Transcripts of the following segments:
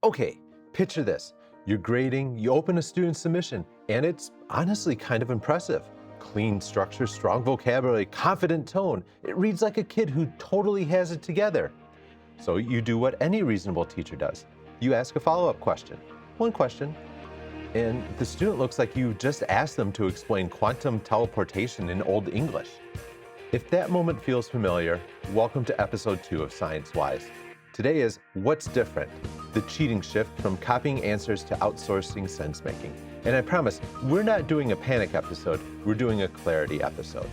Okay, picture this. You're grading, you open a student submission, and it's honestly kind of impressive. Clean structure, strong vocabulary, confident tone. It reads like a kid who totally has it together. So you do what any reasonable teacher does. You ask a follow-up question. One question. And the student looks like you just asked them to explain quantum teleportation in Old English. If that moment feels familiar, welcome to episode 2 of Science Wise. Today is What's Different? The cheating shift from copying answers to outsourcing sense-making. And I promise, we're not doing a panic episode, we're doing a clarity episode.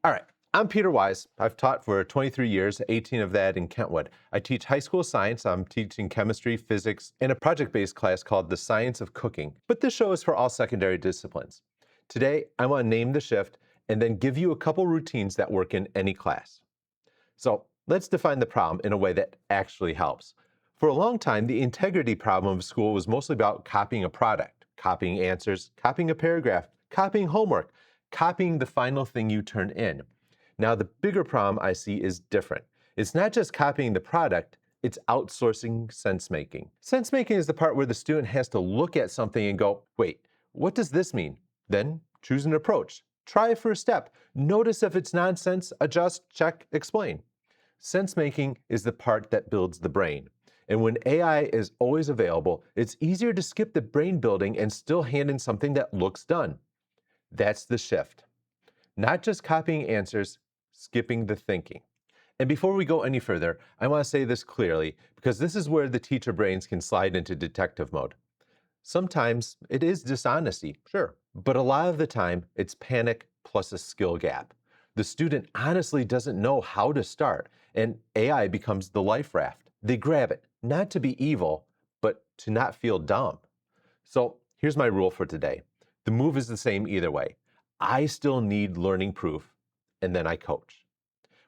All right, I'm Peter Wise. I've taught for 23 years, 18 of that in Kentwood. I teach high school science. I'm teaching chemistry, physics, and a project-based class called The Science of Cooking. But this show is for all secondary disciplines. Today, I want to name the shift and then give you a couple routines that work in any class. So let's define the problem in a way that actually helps. For a long time, the integrity problem of school was mostly about copying a product, copying answers, copying a paragraph, copying homework, copying the final thing you turn in. Now, the bigger problem I see is different. It's not just copying the product, it's outsourcing sense-making. Sense-making is the part where the student has to look at something and go, wait, what does this mean? Then choose an approach. Try it for a step. Notice if it's nonsense, adjust, check, explain. Sense-making is the part that builds the brain. And when AI is always available, it's easier to skip the brain building and still hand in something that looks done. That's the shift. Not just copying answers, skipping the thinking. And before we go any further, I want to say this clearly, because this is where the teacher brains can slide into detective mode. Sometimes it is dishonesty, sure, but a lot of the time it's panic plus a skill gap. The student honestly doesn't know how to start, and AI becomes the life raft. They grab it, not to be evil, but to not feel dumb. So here's my rule for today. The move is the same either way. I still need learning proof, and then I coach.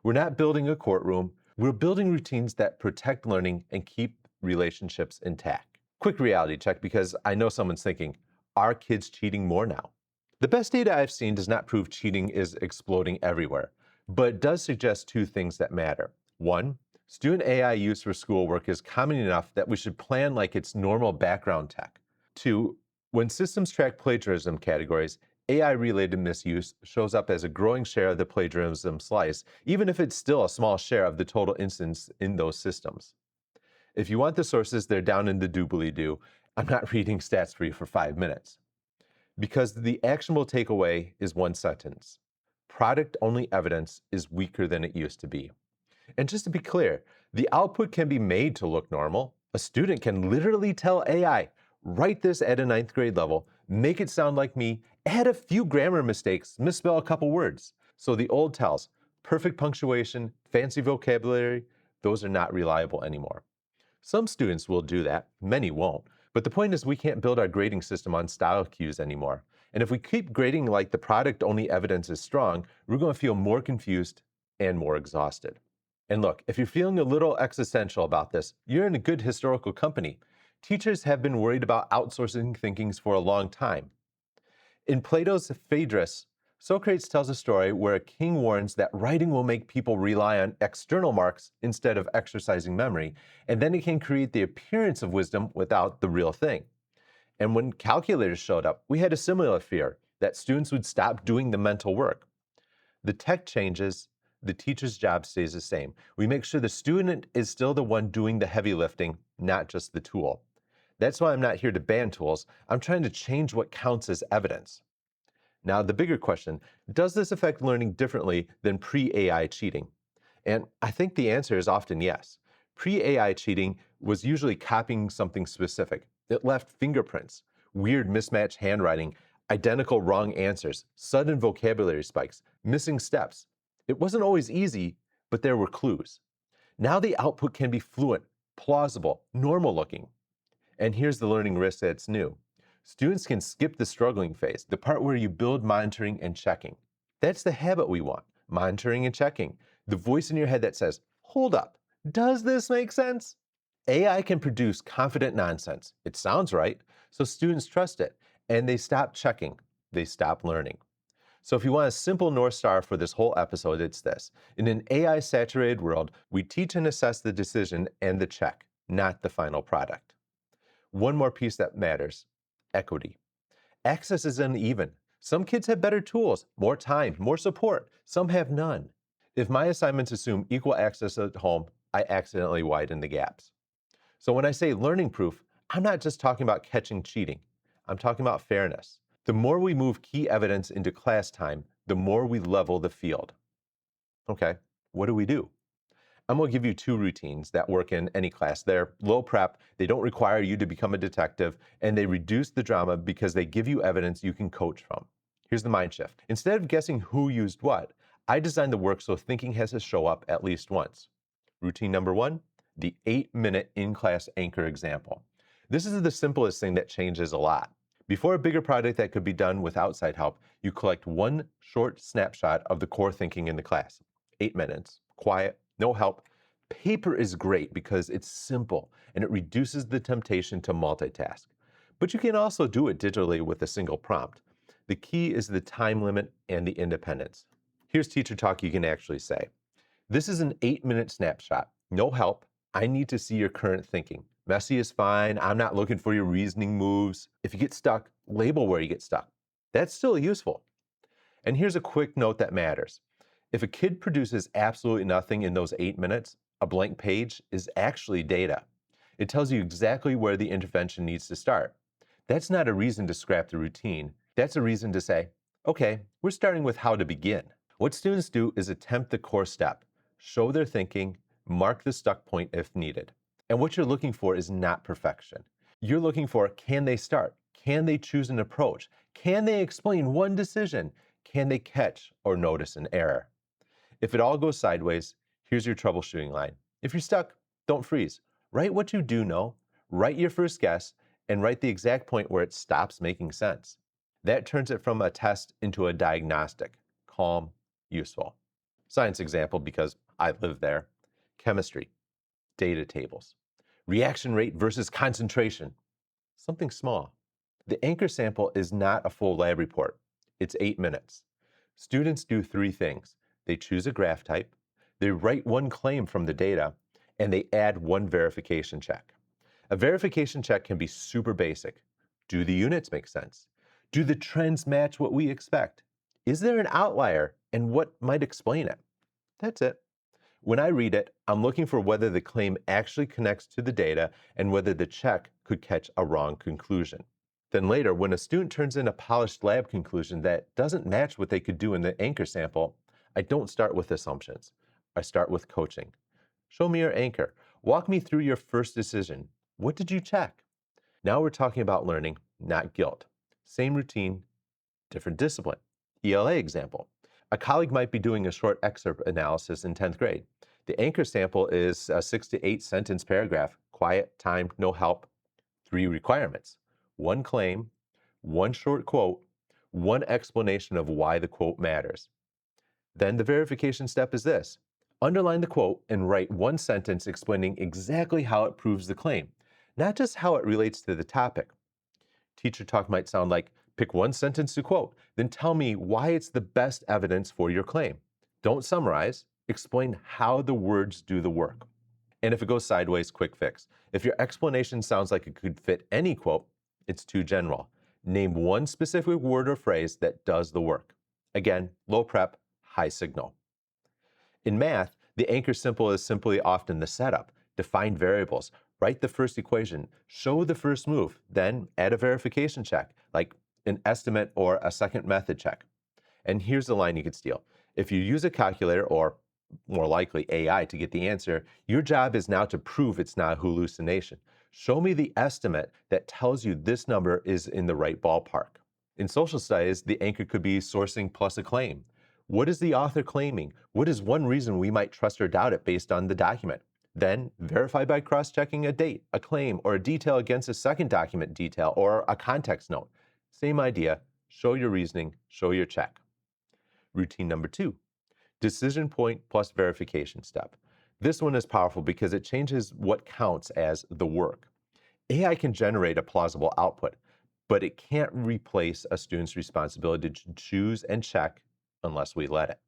We're not building a courtroom. We're building routines that protect learning and keep relationships intact. Quick reality check, because I know someone's thinking, are kids cheating more now? The best data I've seen does not prove cheating is exploding everywhere, but it does suggest two things that matter. One, student AI use for schoolwork is common enough that we should plan like it's normal background tech. Two, when systems track plagiarism categories, AI-related misuse shows up as a growing share of the plagiarism slice, even if it's still a small share of the total instance in those systems. If you want the sources, they're down in the doobly-doo. I'm not reading stats for you for 5 minutes. Because the actionable takeaway is one sentence. Product-only evidence is weaker than it used to be. And just to be clear, the output can be made to look normal. A student can literally tell AI, write this at a 9th grade level, make it sound like me, add a few grammar mistakes, misspell a couple words. So the old tells, perfect punctuation, fancy vocabulary, those are not reliable anymore. Some students will do that, many won't. But the point is we can't build our grading system on style cues anymore. And if we keep grading like the product-only evidence is strong, we're going to feel more confused and more exhausted. And look, if you're feeling a little existential about this, you're in a good historical company. Teachers have been worried about outsourcing thinkings for a long time. In Plato's Phaedrus, Socrates tells a story where a king warns that writing will make people rely on external marks instead of exercising memory, and then it can create the appearance of wisdom without the real thing. And when calculators showed up, we had a similar fear that students would stop doing the mental work. The tech changes, the teacher's job stays the same. We make sure the student is still the one doing the heavy lifting, not just the tool. That's why I'm not here to ban tools. I'm trying to change what counts as evidence. Now, the bigger question, does this affect learning differently than pre-AI cheating? And I think the answer is often yes. Pre-AI cheating was usually copying something specific. It left fingerprints, weird mismatched handwriting, identical wrong answers, sudden vocabulary spikes, missing steps. It wasn't always easy, but there were clues. Now the output can be fluent, plausible, normal looking. And here's the learning risk that's new. Students can skip the struggling phase, the part where you build monitoring and checking. That's the habit we want, monitoring and checking. The voice in your head that says, hold up, does this make sense? AI can produce confident nonsense. It sounds right, so students trust it, and they stop checking. They stop learning. So if you want a simple North Star for this whole episode, it's this. In an AI-saturated world, we teach and assess the decision and the check, not the final product. One more piece that matters: equity. Access is uneven. Some kids have better tools, more time, more support. Some have none. If my assignments assume equal access at home, I accidentally widen the gaps. So when I say learning proof, I'm not just talking about catching cheating. I'm talking about fairness. The more we move key evidence into class time, the more we level the field. Okay, what do? I'm going to give you two routines that work in any class. They're low prep, they don't require you to become a detective, and they reduce the drama because they give you evidence you can coach from. Here's the mind shift. Instead of guessing who used what, I designed the work so thinking has to show up at least once. Routine number one, the 8-minute in-class anchor example. This is the simplest thing that changes a lot. Before a bigger project that could be done with outside help, you collect one short snapshot of the core thinking in the class. 8 minutes, quiet, no help. Paper is great because it's simple and it reduces the temptation to multitask. But you can also do it digitally with a single prompt. The key is the time limit and the independence. Here's teacher talk you can actually say. This is an 8-minute snapshot. No help. I need to see your current thinking. Messy is fine. I'm not looking for your reasoning moves. If you get stuck, label where you get stuck. That's still useful. And here's a quick note that matters. If a kid produces absolutely nothing in those 8 minutes, a blank page is actually data. It tells you exactly where the intervention needs to start. That's not a reason to scrap the routine. That's a reason to say, okay, we're starting with how to begin. What students do is attempt the core step, show their thinking, mark the stuck point if needed. And what you're looking for is not perfection. You're looking for, can they start? Can they choose an approach? Can they explain one decision? Can they catch or notice an error? If it all goes sideways, here's your troubleshooting line. If you're stuck, don't freeze. Write what you do know, write your first guess, and write the exact point where it stops making sense. That turns it from a test into a diagnostic. Calm, useful. Science example, because I live there. Chemistry, data tables. Reaction rate versus concentration. Something small. The anchor sample is not a full lab report. It's 8 minutes. Students do 3 things. They choose a graph type, they write one claim from the data, and they add one verification check. A verification check can be super basic. Do the units make sense? Do the trends match what we expect? Is there an outlier, and what might explain it? That's it. When I read it, I'm looking for whether the claim actually connects to the data and whether the check could catch a wrong conclusion. Then later, when a student turns in a polished lab conclusion that doesn't match what they could do in the anchor sample, I don't start with assumptions. I start with coaching. Show me your anchor. Walk me through your first decision. What did you check? Now we're talking about learning, not guilt. Same routine, different discipline. ELA example. A colleague might be doing a short excerpt analysis in 10th grade. The anchor sample is a 6 to 8 sentence paragraph, quiet, timed, no help. 3 requirements: one claim, one short quote, one explanation of why the quote matters. Then the verification step is this. Underline the quote and write one sentence explaining exactly how it proves the claim, not just how it relates to the topic. Teacher talk might sound like, pick one sentence to quote, then tell me why it's the best evidence for your claim. Don't summarize, explain how the words do the work. And if it goes sideways, quick fix. If your explanation sounds like it could fit any quote, it's too general. Name one specific word or phrase that does the work. Again, low prep, high signal. In math, the anchor simple is simply often the setup. Define variables, write the first equation, show the first move, then add a verification check, like an estimate or a second method check. And here's the line you could steal. If you use a calculator, or more likely AI, to get the answer, your job is now to prove it's not a hallucination. Show me the estimate that tells you this number is in the right ballpark. In social studies, the anchor could be sourcing plus a claim. What is the author claiming? What is one reason we might trust or doubt it based on the document? Then verify by cross-checking a date, a claim, or a detail against a second document detail or a context note. Same idea. Show your reasoning, show your check. Routine number 2, decision point plus verification step. This one is powerful because it changes what counts as the work. AI can generate a plausible output, but it can't replace a student's responsibility to choose and check unless we let it.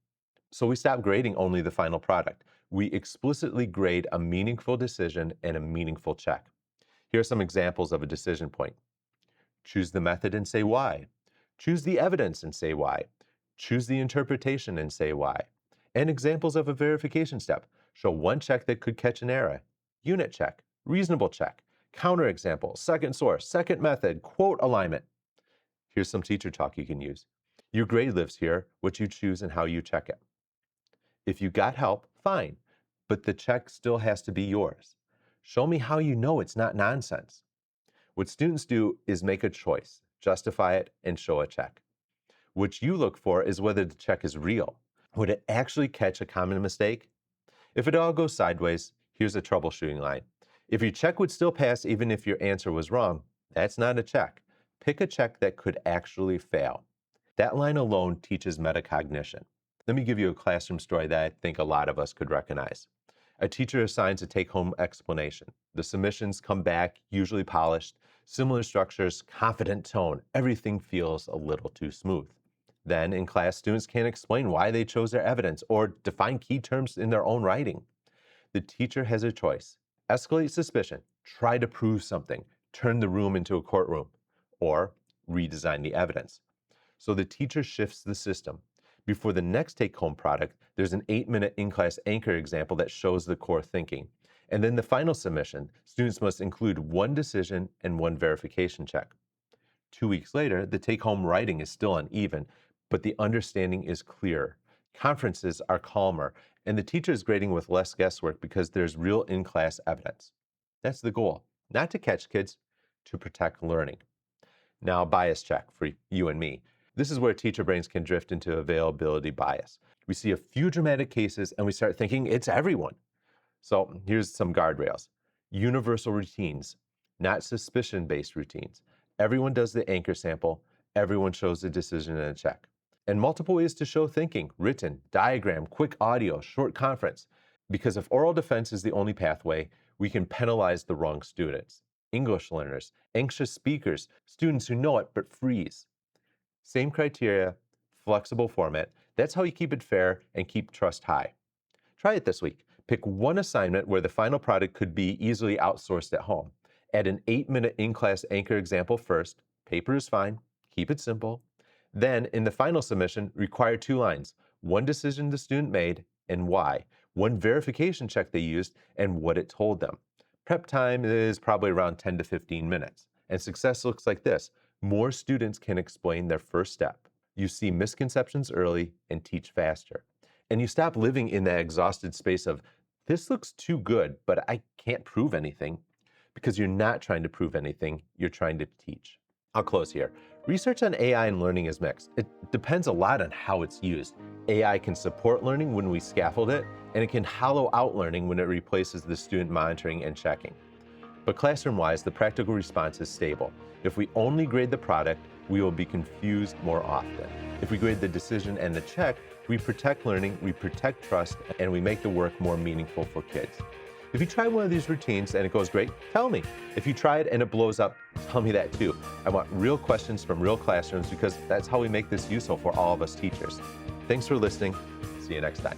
So we stop grading only the final product. We explicitly grade a meaningful decision and a meaningful check. Here are some examples of a decision point. Choose the method and say why. Choose the evidence and say why. Choose the interpretation and say why. And examples of a verification step. Show one check that could catch an error. Unit check, reasonable check, counterexample, second source, second method, quote alignment. Here's some teacher talk you can use. Your grade lives here, what you choose and how you check it. If you got help, fine, but the check still has to be yours. Show me how you know it's not nonsense. What students do is make a choice, justify it, and show a check. What you look for is whether the check is real. Would it actually catch a common mistake? If it all goes sideways, here's a troubleshooting line. If your check would still pass even if your answer was wrong, that's not a check. Pick a check that could actually fail. That line alone teaches metacognition. Let me give you a classroom story that I think a lot of us could recognize. A teacher assigns a take-home explanation. The submissions come back, usually polished, similar structures, confident tone. Everything feels a little too smooth. Then in class, students can't explain why they chose their evidence or define key terms in their own writing. The teacher has a choice. Escalate suspicion, try to prove something, turn the room into a courtroom, or redesign the evidence. So the teacher shifts the system. Before the next take-home product, there's an 8-minute in-class anchor example that shows the core thinking. And then the final submission, students must include one decision and one verification check. 2 weeks later, the take-home writing is still uneven, but the understanding is clear. Conferences are calmer, and the teacher is grading with less guesswork because there's real in-class evidence. That's the goal, not to catch kids, to protect learning. Now, bias check for you and me. This is where teacher brains can drift into availability bias. We see a few dramatic cases and we start thinking it's everyone. So here's some guardrails. Universal routines, not suspicion-based routines. Everyone does the anchor sample. Everyone shows the decision and a check. And multiple ways to show thinking, written, diagram, quick audio, short conference. Because if oral defense is the only pathway, we can penalize the wrong students. English learners, anxious speakers, students who know it but freeze. Same criteria, flexible format. That's how you keep it fair and keep trust high. Try it this week. Pick one assignment where the final product could be easily outsourced at home. Add an 8-minute in-class anchor example first. Paper is fine. Keep it simple. Then, in the final submission, require 2 lines. One decision the student made and why. One verification check they used and what it told them. Prep time is probably around 10 to 15 minutes. And success looks like this. More students can explain their first step. You see misconceptions early and teach faster. And you stop living in that exhausted space of, this looks too good, but I can't prove anything. Because you're not trying to prove anything, you're trying to teach. I'll close here. Research on AI and learning is mixed. It depends a lot on how it's used. AI can support learning when we scaffold it, and it can hollow out learning when it replaces the student monitoring and checking. But classroom-wise, the practical response is stable. If we only grade the product, we will be confused more often. If we grade the decision and the check, we protect learning, we protect trust, and we make the work more meaningful for kids. If you try one of these routines and it goes great, tell me. If you try it and it blows up, tell me that too. I want real questions from real classrooms because that's how we make this useful for all of us teachers. Thanks for listening. See you next time.